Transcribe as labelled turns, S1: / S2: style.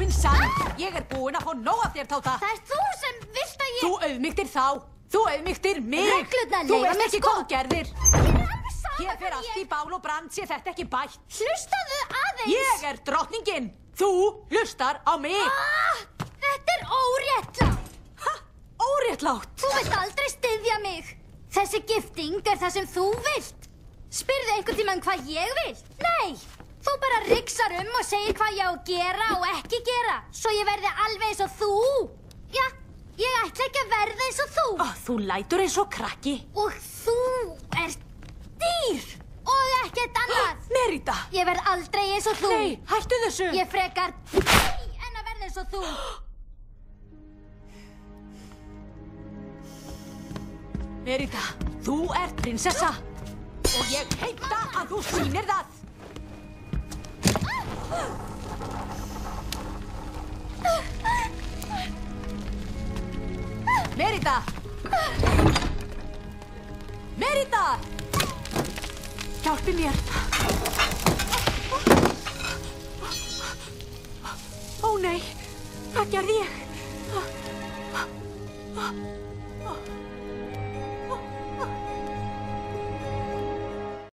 S1: minn sann. Ég búin að fá nóg af þér, Tóta.
S2: Það þú sem vilt að ég...
S1: Þú auðmýktir þá. Þú auðmýktir mig.
S2: Reglurnar
S1: Þú
S2: leyfa
S1: veist
S2: mér
S1: ekki
S2: sko.
S1: hvað þú gerðir.
S2: Mér alveg sama
S1: Hér fer
S2: hvernig
S1: allt í bál og brand, sé þetta ekki bætt.
S2: Hlustaðu aðeins.
S1: Ég drottningin. Þú hlustar á mig.
S2: Þetta óréttlátt.
S1: Ha? Óréttlátt?
S2: Þú vilt aldrei styðja mig. Þessi gifting það sem þú vilt. Spyrðu einhvern tímann hvað ég vil? Nei, þú bara rigsar og segir hvað ég á að gera og ekki gera. Svo ég verði alveg eins og þú. Já, ég ætla ekki að verða eins og þú.
S1: Þú lætur eins og krakki.
S2: Og þú ert dýr. Og ekkert annað.
S1: Merita.
S2: Ég verð aldrei eins og þú.
S1: Nei, hættu þessu.
S2: Ég frekar en að verða eins og þú.
S1: Merita, þú ert prinsessa. Og ég heimta að þú sýnir það. Merita! Merita! Hjálpi mér. Ó nei, hvað gerði ég?